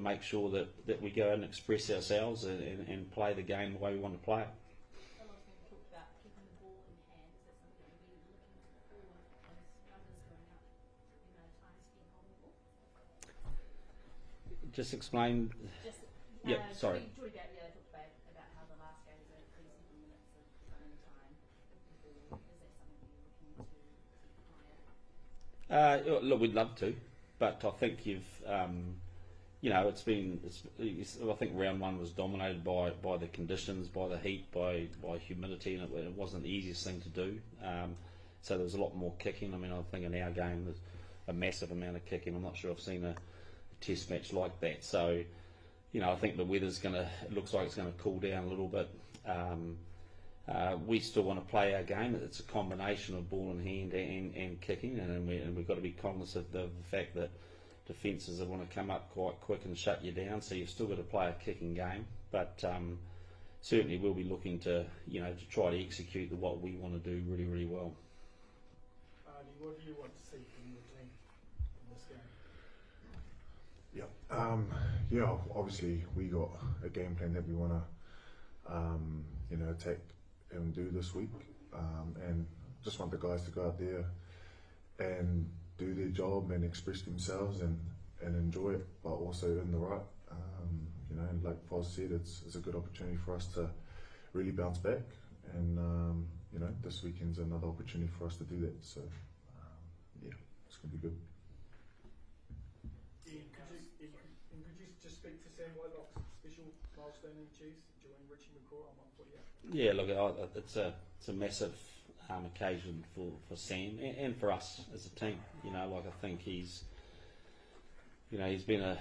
make sure that we go out and express ourselves and play the game the way we want to play it. A lot of people talk about keeping the ball in hand. Is that something that you'll be looking forward as runners growing up, the amount of times being holding the ball? Just explain. Just, yeah, sorry. Geordie talked about how the last game is a pretty simple minutes of running time with the ball. Is that something that you're looking to keep higher? Look, we'd love to, but I think I think round one was dominated by the conditions, by the heat, by humidity, and it wasn't the easiest thing to do. So there was a lot more kicking. I mean, I think in our game there's a massive amount of kicking. I'm not sure I've seen a test match like that. So, I think the weather's it looks like it's going to cool down a little bit. We still want to play our game. It's a combination of ball in hand and kicking, and we've got to be cognizant of the fact that defences want to come up quite quick and shut you down. So you've still got to play a kicking game, but certainly we'll be looking to to try to execute what we want to do really, really well. What do you want to see from your team in this game? Yeah, obviously we got a game plan that we want to attack and do this week, and just want the guys to go out there and do their job and express themselves and enjoy it, but also in the right. Like Foz said, it's a good opportunity for us to really bounce back, and this weekend's another opportunity for us to do that. So it's going to be good. Ian, could you just speak to Sam Whitelock's special milestone he achieved during Richie McCaw on 148? Yeah, look, it's a massive occasion for Sam and for us as a team. I think he's been a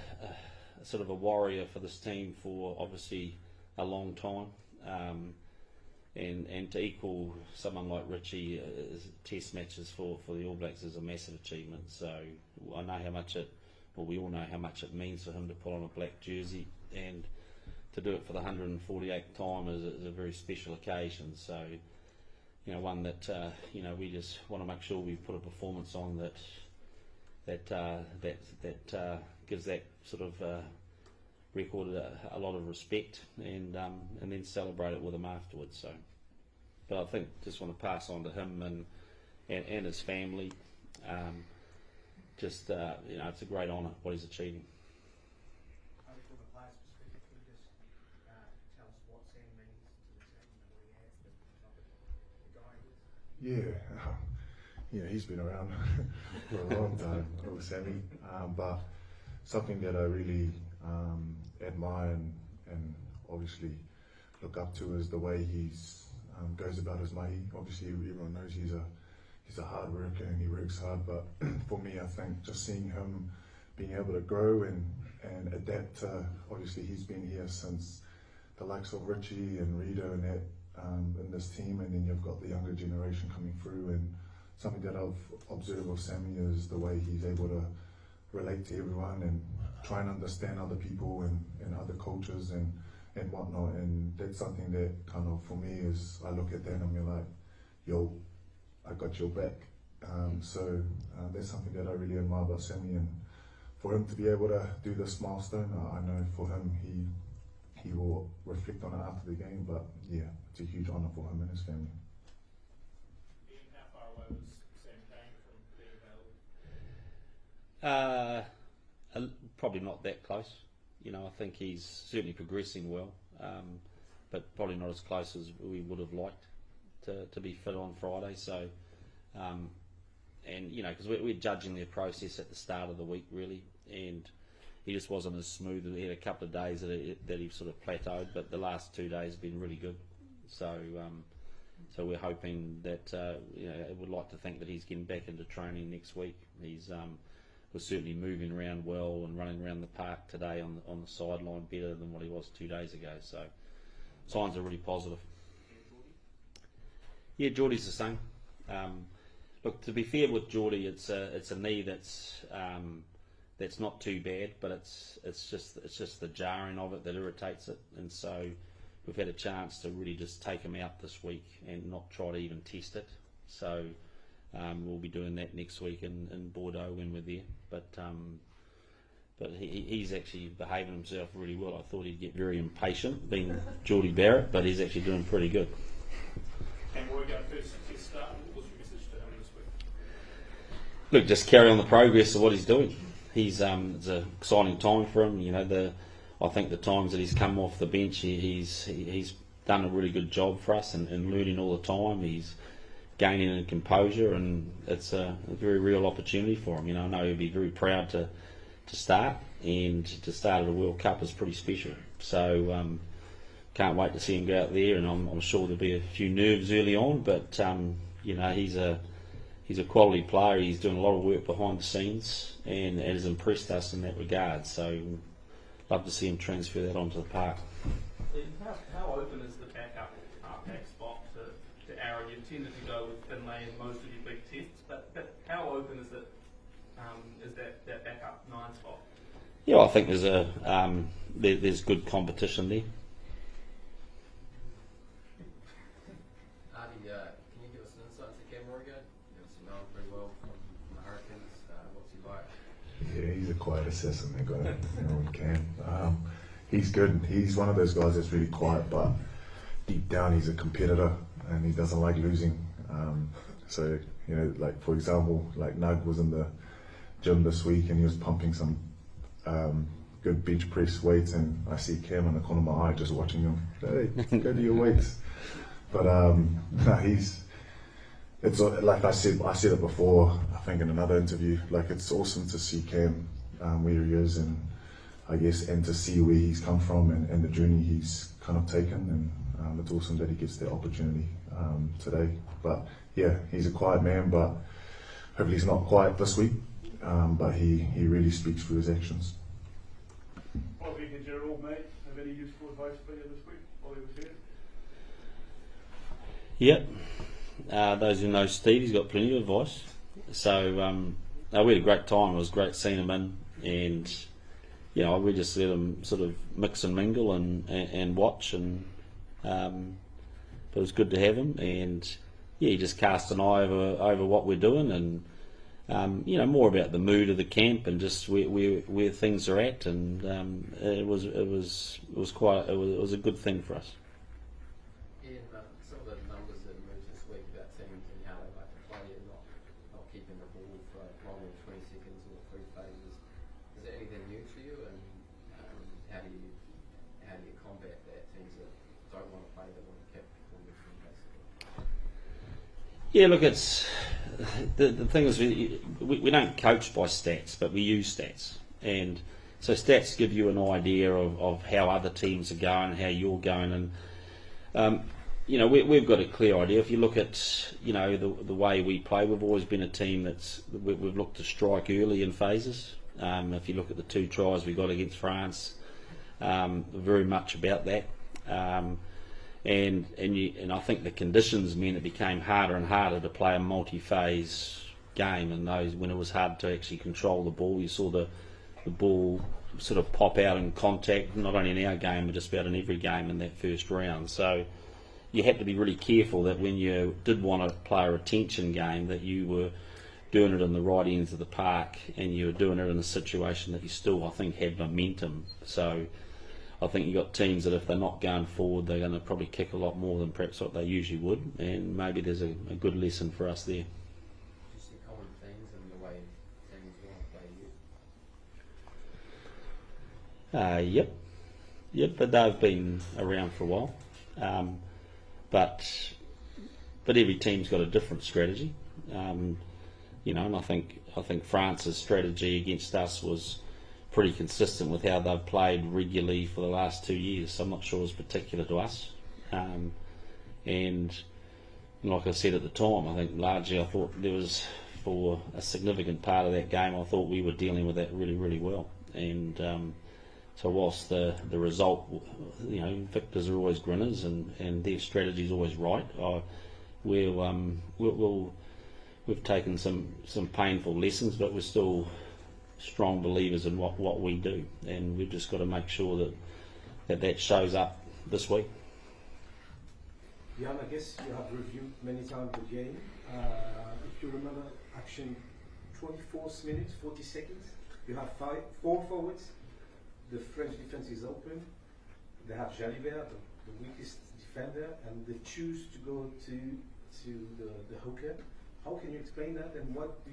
sort of a warrior for this team for obviously a long time, and to equal someone like Richie test matches for the All Blacks is a massive achievement. So I know how much we all know how much it means for him to put on a black jersey, and to do it for the 148th time is a very special occasion. So one that we just want to make sure we put a performance on that gives that sort of record a lot of respect, and then celebrate it with him afterwards. So, but I think just want to pass on to him and his family. It's a great honour what he's achieving. From a player's perspective, can you just tell us what Sam means to the team and what he has the guy with? He's been around for a long time, with Sammy, but something that I really admire and obviously look up to is the way he's goes about his mahi. Obviously everyone knows he's a hard worker and he works hard, but for me I think just seeing him being able to grow and adapt to, obviously he's been here since the likes of Richie and Rito and that in this team, and then you've got the younger generation coming through, and something that I've observed of Sammy is the way he's able to relate to everyone and try and understand other people and other cultures and whatnot, and that's something that kind of for me is I look at that and I'm like, yo, I got your back. So that's something that I really admire about Sammy, and for him to be able to do this milestone, I know for him he will reflect on it after the game, but yeah, it's a huge honour for him and his family. Ian, how far away was Sam Kane from being available? Probably not that close. I think he's certainly progressing well, but probably not as close as we would have liked to be fit on Friday. So, because we're judging their process at the start of the week really, and he just wasn't as smooth. He had a couple of days that he sort of plateaued, but the last 2 days have been really good. So, so we're hoping that I would like to think that he's getting back into training next week. He's was certainly moving around well and running around the park today on the sideline better than what he was 2 days ago. So signs are really positive. Yeah, Geordie's the same. Look, to be fair with Geordie, it's a knee that's not too bad, but it's just the jarring of it that irritates it, and so we've had a chance to really just take him out this week and not try to even test it. So we'll be doing that next week in Bordeaux when we're there. But but he's actually behaving himself really well. I thought he'd get very impatient, being Geordie Barrett, but he's actually doing pretty good. And Morgan, first success start, what was your message to him this week? Look, just carry on the progress of what he's doing. It's an exciting time for him. You know, I think the times that he's come off the bench, he's done a really good job for us and learning all the time. He's gaining in composure, and it's a very real opportunity for him. You know, I know he'll be very proud to start, and to start at a World Cup is pretty special. So can't wait to see him go out there, and I'm sure there'll be a few nerves early on, but you know, he's a quality player. He's doing a lot of work behind the scenes and has impressed us in that regard. So love to see him transfer that onto the park. How open is the backup halfback spot to Aaron? You've tended to go with Finlay in most of your big tests, but how open is it? Is that backup 9 spot? Yeah, I think there's good competition there. Artie, can you give us an insight to Cam Morgan? You obviously know him pretty well from the Hurricanes. What's he like? Yeah, he's a quiet assassin. They got him, Cam. He's good. He's one of those guys that's really quiet, but deep down he's a competitor and he doesn't like losing. So, you know, like for example, like Nug was in the gym this week and he was pumping some good bench press weights, and I see Cam in the corner of my eye just watching him. Hey, go do your weights. But no, it's like I said it before, I think in another interview, like it's awesome to see Cam where he is, and I guess, and to see where he's come from and the journey he's kind of taken, and it's awesome that he gets the opportunity today. But yeah, he's a quiet man, but hopefully he's not quiet this week, but he really speaks through his actions. What do you think, Gerald, mate? Have any useful advice for you this week while he was here? Yep. Those who know Steve, he's got plenty of advice. So no, we had a great time. It was great seeing him in, and you know, we just let him sort of mix and mingle and watch, and but it was good to have him. And yeah, he just cast an eye over what we're doing, and you know, more about the mood of the camp and just where things are at, and it was a good thing for us. Ian, some of the numbers that emerged this week about teams and how they like to play and not keeping the ball for longer than 20 seconds or 3 phases. Is there anything new to you, and how do you combat that? Teams that don't want to play, that want to keep the ball moving, basically. Yeah, look, it's the thing is we don't coach by stats, but we use stats, and so stats give you an idea of how other teams are going, how you're going, and you know, we've got a clear idea. If you look at, you know, the way we play, we've always been a team we've looked to strike early in phases. If you look at the 2 tries we got against France, very much about that. And I think the conditions meant it became harder and harder to play a multi-phase game, and those when it was hard to actually control the ball, you saw the ball sort of pop out in contact, not only in our game but just about in every game in that first round. So you had to be really careful that when you did want to play a retention game, that you were doing it in the right ends of the park, and you were doing it in a situation that you still, I think, had momentum. So I think you've got teams that if they're not going forward, they're going to probably kick a lot more than perhaps what they usually would, and maybe there's a good lesson for us there. Do you see common themes in the way teams want to play you? Yep, but they've been around for a while. But every team's got a different strategy. You know, and I think France's strategy against us was pretty consistent with how they've played regularly for the last 2 years. So I'm not sure it was particular to us. And like I said at the time, I think largely I thought there was, for a significant part of that game, I thought we were dealing with that really, really well. And so whilst the result, you know, victors are always grinners, and their strategy is always right, we've taken some painful lessons, but we're still strong believers in what we do, and we've just got to make sure that shows up this week. Jan, I guess you have reviewed many times the game. If you remember, action 24th minute, 40 seconds. You have four forwards. The French defense is open. They have Jalibert, the weakest defender, and they choose to go to the hooker. How can you explain that? And what do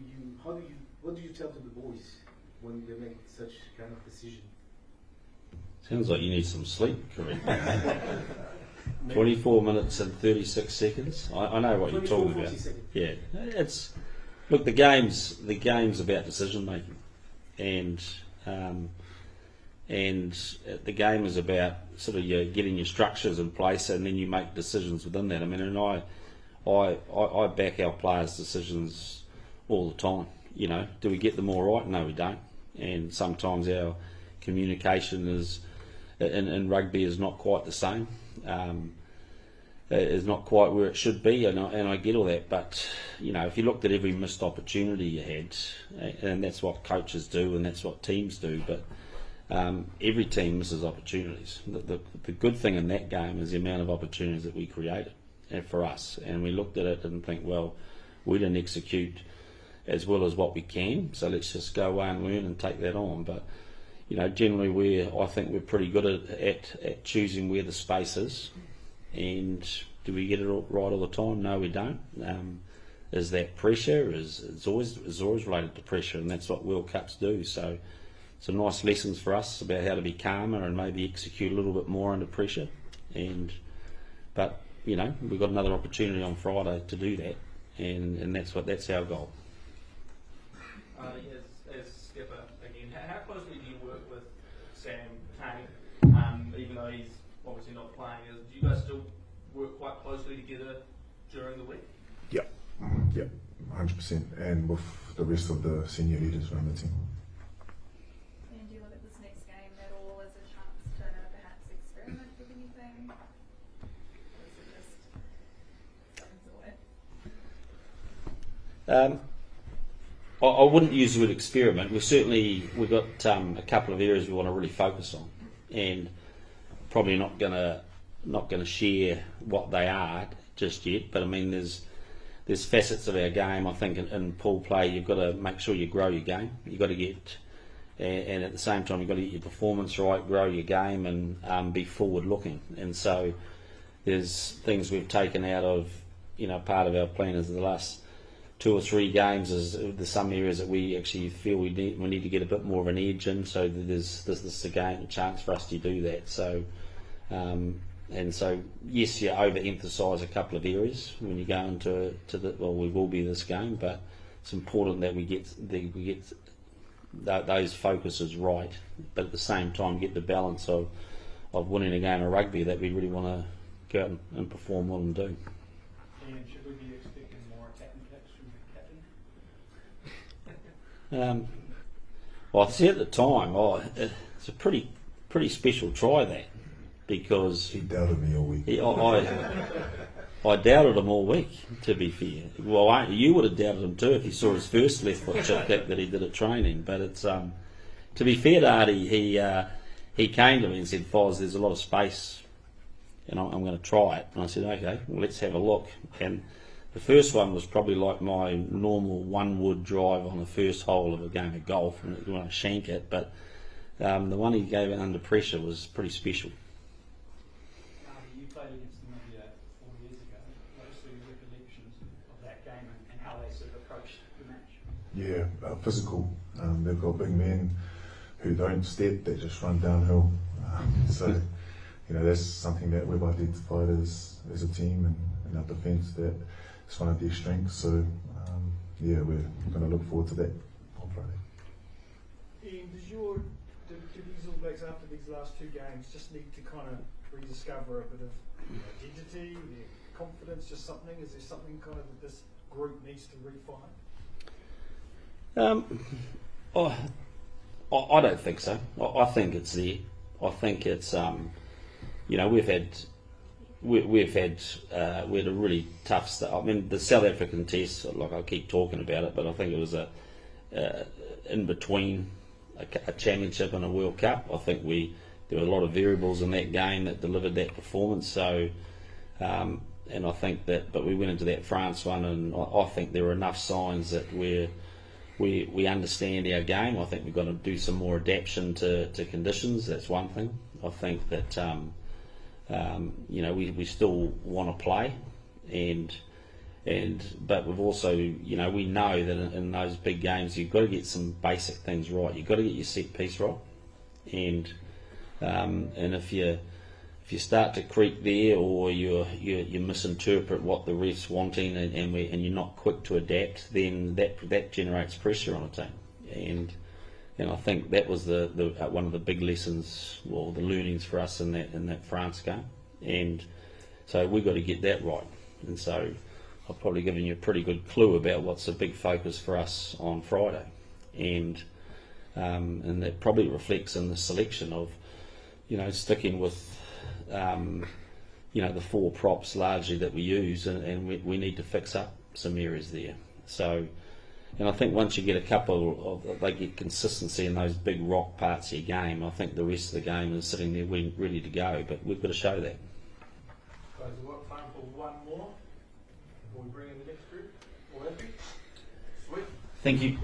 you tell to the boys when they make such kind of decision? Sounds like you need some sleep, correct? 24 minutes and 36 seconds. I know what you're talking about. Seconds. Yeah, look, the game's about decision making, and the game is about sort of getting your structures in place, and then you make decisions within that. I mean, and I back our players' decisions all the time. You know, do we get them all right? No, we don't. And sometimes our communication is in rugby is not quite the same. Is not quite where it should be, and I get all that. But you know, if you looked at every missed opportunity you had, and that's what coaches do, and that's what teams do. But every team misses opportunities. The good thing in that game is the amount of opportunities that we created for us, and we looked at it and think, well, we didn't execute as well as what we can, so let's just go away and learn and take that on. But you know, generally I think we're pretty good at choosing where the space is. And do we get it right all the time? No, we don't. Is that pressure? It's always related to pressure, and that's what World Cups do. So some nice lessons for us about how to be calmer and maybe execute a little bit more under pressure. But you know, we've got another opportunity on Friday to do that, and that's our goal. As skipper again, how closely do you work with Sam Kane? Even though he's obviously not playing, do you guys still work quite closely together during the week? Yep, 100%, and with the rest of the senior leaders around the team. And do you look at this next game at all as a chance to perhaps experiment with anything? Or is it just something's away? I wouldn't use the word experiment. We've got a couple of areas we want to really focus on, and probably not gonna share what they are just yet. But I mean, there's facets of our game. I think in pool play, you've got to make sure you grow your game. You've got to get, and at the same time, you've got to get your performance right, grow your game, and be forward looking. And so there's things we've taken out of, you know, part of our plan is the last 2 or 3 games. There's some areas that we actually feel we need to get a bit more of an edge in. So this is a chance for us to do that. So. And so, yes, you overemphasise a couple of areas when you go into we will be this game, but it's important that we get those focuses right, but at the same time get the balance of winning a game of rugby that we really want to go out and perform well and do. And should we be expecting more attacking kicks from the captain? Well, I said at the time, it's a pretty special try that. Because he doubted me all week. I doubted him all week, to be fair. Well, you would have doubted him too if you saw his first left foot chip kick that he did at training. But it's to be fair to Artie, he came to me and said, "Foz, there's a lot of space, and I'm going to try it." And I said, "Okay, well, let's have a look." And the first one was probably like my normal one-wood drive on the first hole of a game of golf, and when I shank it. But the one he gave it under pressure was pretty special. You played against Namibia 4 years ago. What are your recollections of that game and how they sort of approached the match? Yeah, physical. They've got big men who don't step; they just run downhill. So, you know, that's something that we've identified as a team and in our defence. That it's one of their strengths. So, yeah, we're going to look forward to that on Friday. Ian, do these All Blacks after these last 2 games just need to kind of rediscover a bit of identity, their confidence, just something? Is there something kind of that this group needs to refine? I don't think so. I think it's there. I think it's you know, we had a really tough start. I mean, the South African test, like I keep talking about it, but I think it was in between a championship and a World Cup. I think there were a lot of variables in that game that delivered that performance. So, and I think that, but we went into that France one, and I think there were enough signs that we're we understand our game. I think we've got to do some more adaptation to conditions. That's one thing. I think that we still want to play, but we've also we know that in those big games you've got to get some basic things right. You've got to get your set piece right, and if you start to creak there, or you misinterpret what the ref's wanting, and you're not quick to adapt, then that generates pressure on a team. And I think that was the one of the big lessons, or the learnings for us in that France game. And so we've got to get that right. And so I've probably given you a pretty good clue about what's a big focus for us on Friday, and that probably reflects in the selection of sticking with the 4 props largely that we use, and we need to fix up some areas there. So, and I think once you get a couple of, they get consistency in those big rock parts of your game, I think the rest of the game is sitting there ready to go, but we've got to show that. Guys, we've got time for one more before we bring in the next group. All happy? Sweet. Thank you.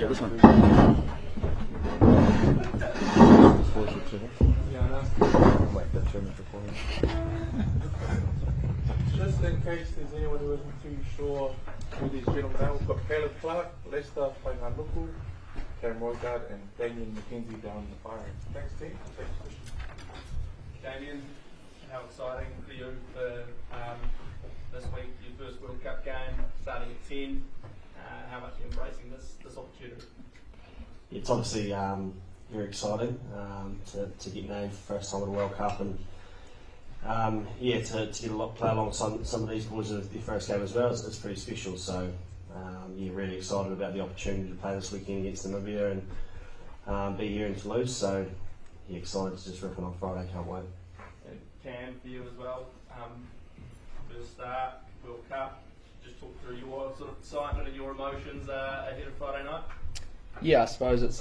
This one. Just in case there's anyone who isn't too sure who these gentlemen are, we've got Caleb Clark, Lester Whainganuku, Cam Roigard, and Damien McKenzie down in the fire. Thanks, team. Thanks, Christian. Damien, how exciting for you for this week, your first World Cup game, starting at 10. How much are you embracing this opportunity? It's obviously very exciting to get named for the first time at a World Cup, and to get play alongside some of these boys in their first game as well. It's pretty special. So really excited about the opportunity to play this weekend against Namibia and be here in Toulouse. So excited to just rip it on Friday. Can't wait. And Cam, for you as well. First start, World Cup. Just talk through your sort of excitement and your emotions ahead of Friday night. Yeah, I suppose it's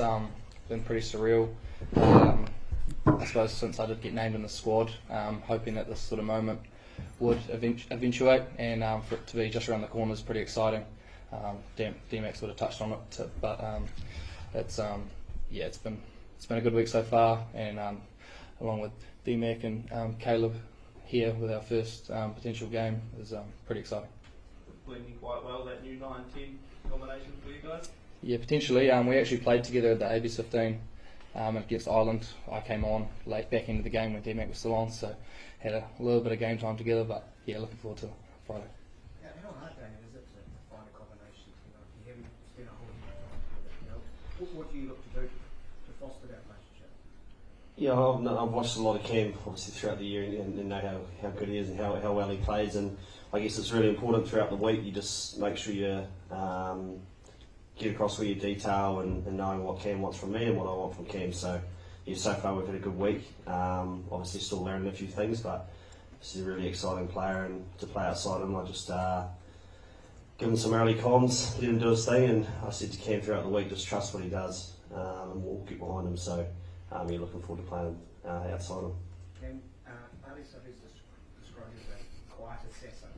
been pretty surreal. I suppose since I did get named in the squad, hoping that this sort of moment would eventuate, and for it to be just around the corner is pretty exciting. D-Max sort of touched on it, but it's been it's been a good week so far, and along with D-Mac and Caleb here with our first potential game is pretty exciting. Blending quite well, that new 9-10 combination for you guys? Yeah, potentially. We actually played together at the ABS 15 against Ireland. I came on late back into the game when D-Mac was still on, so had a little bit of game time together, but yeah, looking forward to Friday. Yeah, how hard, Damien, is it to find a combination? You haven't spent a whole lot of time together. What do you look to do to foster that relationship? Yeah, I've watched a lot of Cam obviously throughout the year and know how good he is and how well he plays, and I guess it's really important throughout the week you just make sure you get across all your detail and knowing what Cam wants from me and what I want from Cam. So yeah, so far we've had a good week. Obviously still learning a few things, but this is a really exciting player, and to play outside him I just give him some early comms, let him do his thing, and I said to Cam throughout the week, just trust what he does and we'll get behind him. So you're looking forward to playing outside him. And Alisa is described as a quiet assassin.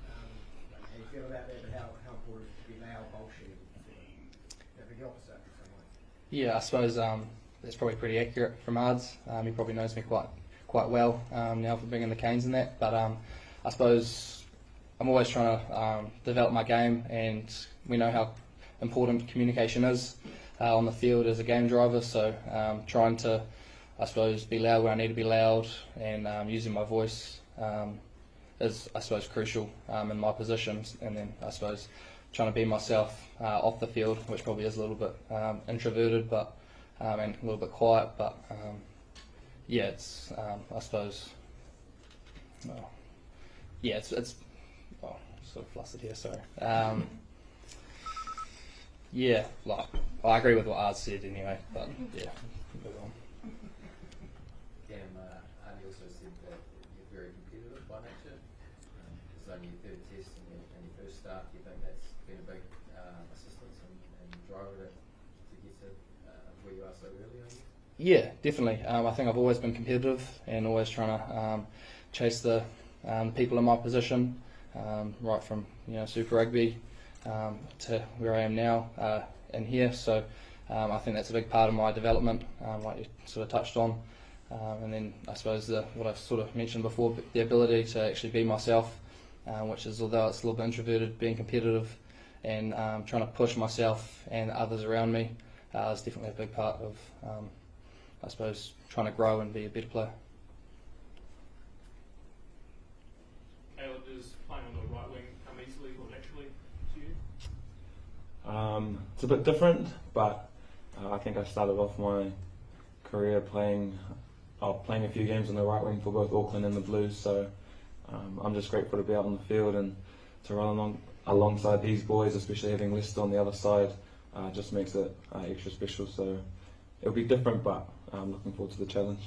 How do you feel about that, and how important it is to be loud, bullshit, the opposite in some way? Yeah, I suppose that's probably pretty accurate from Ards. He probably knows me quite well now for being in the Canes and that, but I suppose I'm always trying to develop my game, and we know how important communication is on the field as a game driver, so trying to, I suppose, be loud where I need to be loud, and using my voice is, I suppose, crucial in my positions, and then I suppose trying to be myself off the field, which probably is a little bit introverted, but and a little bit quiet, but yeah, it's I suppose, well, yeah, it's well, sort of flustered here, sorry. Yeah, like I agree with what Art said anyway, but yeah, move on. Cam, Arnie also said that you're very competitive by nature. It's only your third test and your first start. Do you think that's been a big assistance and driver to get to where you are so early on? Yeah, definitely. I think I've always been competitive and always trying to chase the people in my position, right from Super Rugby to where I am now in here. So I think that's a big part of my development, like you sort of touched on. And then I suppose what I've sort of mentioned before, the ability to actually be myself, which is, although it's a little bit introverted, being competitive and trying to push myself and others around me is definitely a big part of, I suppose, trying to grow and be a better player. Does playing on the right wing come easily or naturally to you? It's a bit different, but I think I started off my career playing a few games on the right wing for both Auckland and the Blues, so I'm just grateful to be out on the field and to run alongside these boys, especially having Lester on the other side, just makes it extra special. So it'll be different, but I'm looking forward to the challenge.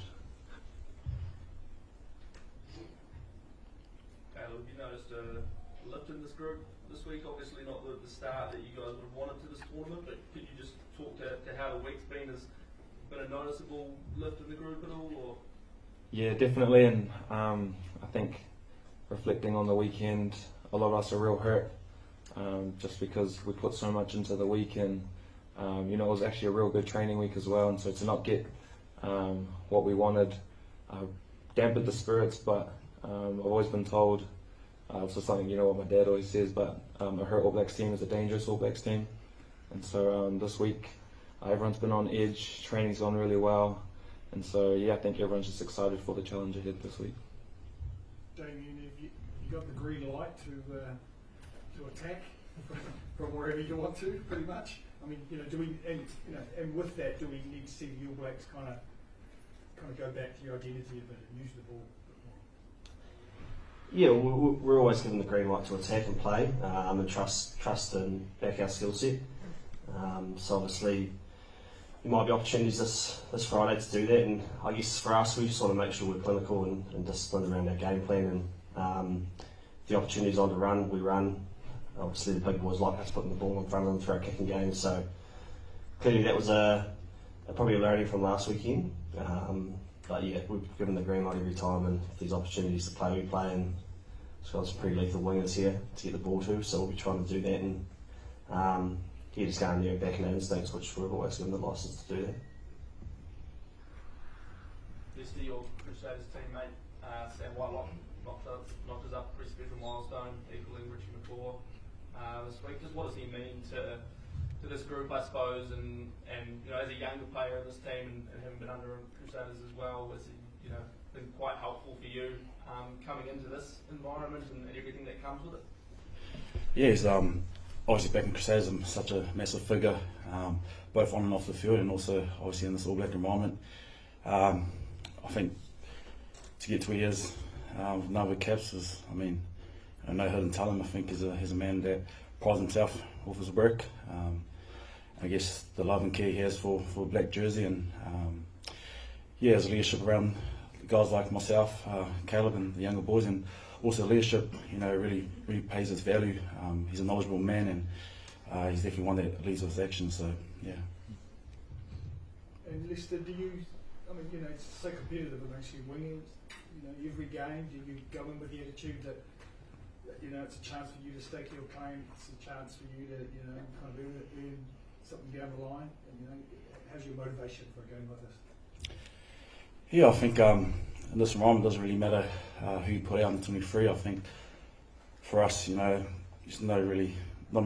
Caleb, you noticed a lift in this group this week? Obviously not the start that you guys would have wanted to this tournament, but could you just talk to how the week's been? Has been a noticeable lift in the group at all? Or? Yeah, definitely, and I think reflecting on the weekend, a lot of us are real hurt, just because we put so much into the week, and it was actually a real good training week as well, and so to not get what we wanted dampened the spirits, but I've always been told, it's just something what my dad always says, but a hurt All Blacks team is a dangerous All Blacks team, and so this week everyone's been on edge, training's gone really well, and so yeah, I think everyone's just excited for the challenge ahead this week. Damien, have you got the green light to attack from wherever you want to, pretty much? I mean, do we, and with that, do we need to see the All Blacks kind of go back to your identity a bit and use the ball a bit more? Yeah, we're always given the green light to attack and play, and trust and back our skill set. So obviously, there might be opportunities this Friday to do that, and I guess for us, we just want to make sure we're clinical and disciplined around our game plan, and the opportunities on to run, we run. Obviously, the big boys like us putting the ball in front of them through our kicking game, so clearly that was probably a learning from last weekend. But yeah, we've given the green light every time, and if there's opportunities to play, we play, and it's got some pretty lethal wingers here to get the ball to, so we'll be trying to do that, and just going there back in our instincts, which we've always given the licence to do that. Lester, your Crusaders teammate, Sam Whitelock knocked us up a pretty special milestone, equaling Richie McCaw this week. Just what does he mean to this group, I suppose, and you know, as a younger player of this team and having been under Crusaders as well, was he, you know, been quite helpful for you coming into this environment and everything that comes with it? Yeah, he's obviously back in Crusaders, such a massive figure, both on and off the field, and also obviously in this All Black environment. I think to get to where he is with no caps is, I mean, no hidden talent. I think he's a man that prides himself off his work. I guess the love and care he has for a black jersey, and yeah, his leadership around guys like myself, Caleb, and the younger boys, and also leadership, you know, really pays its value. He's a knowledgeable man, and he's definitely one that leads with action. So yeah. And Lester, do you? I mean, you know, it's so competitive. It makes you wing it. You know, every game, do you go in with the attitude that, you know, it's a chance for you to stake your claim. It's a chance for you to, you know, kind of earn something down the line. And, you know, how's your motivation for a game like this? Yeah, I think in this environment it doesn't really matter who you put out in 23. I think for us, you know, there's not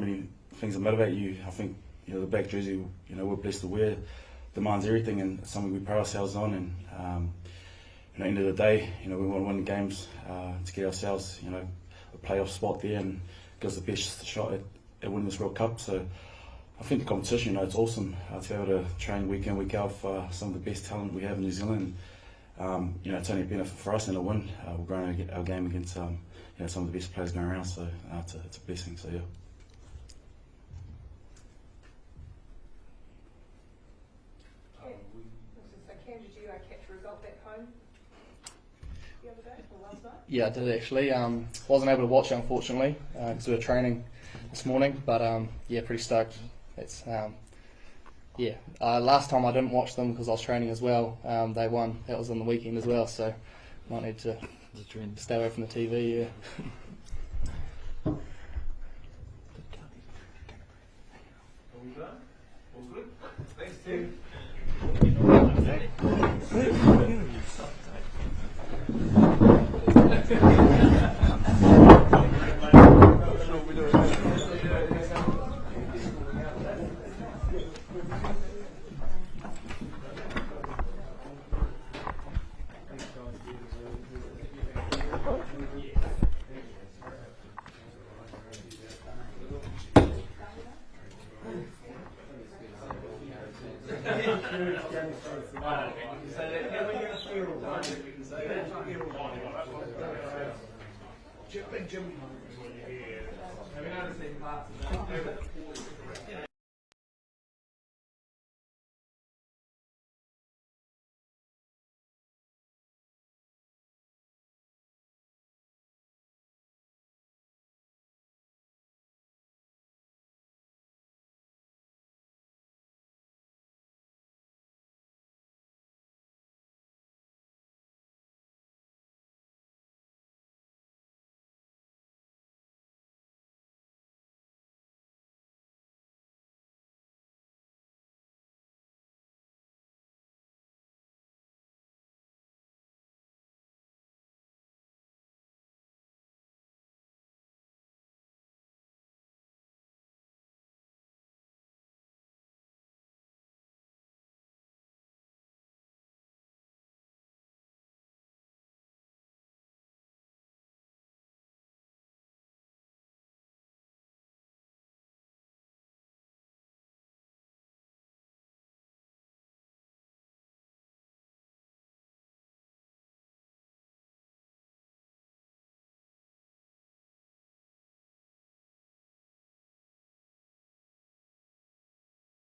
many things that motivate you. I think, you know, the black jersey, you know, we're blessed to wear, demands everything, and it's something we pride ourselves on. And you know, at the end of the day, you know, we want to win the games to get ourselves, you know, a playoff spot there and give us the best shot at winning this World Cup. So I think the competition, you know, it's awesome to be able to train week in, week out for some of the best talent we have in New Zealand. You know, it's only a benefit for us and a win. We're growing our game against you know, some of the best players going around, so it's a blessing. So yeah. Cam, did you catch a result back home the other day or last night? Yeah, I did actually. Wasn't able to watch it, unfortunately, because we were training this morning. But yeah, pretty stoked. It's yeah. Last time I didn't watch them because I was training as well. They won. That was on the weekend as well, so might need to stay away from the TV. Yeah. Are we done? All good? Thanks, Tim. Jim,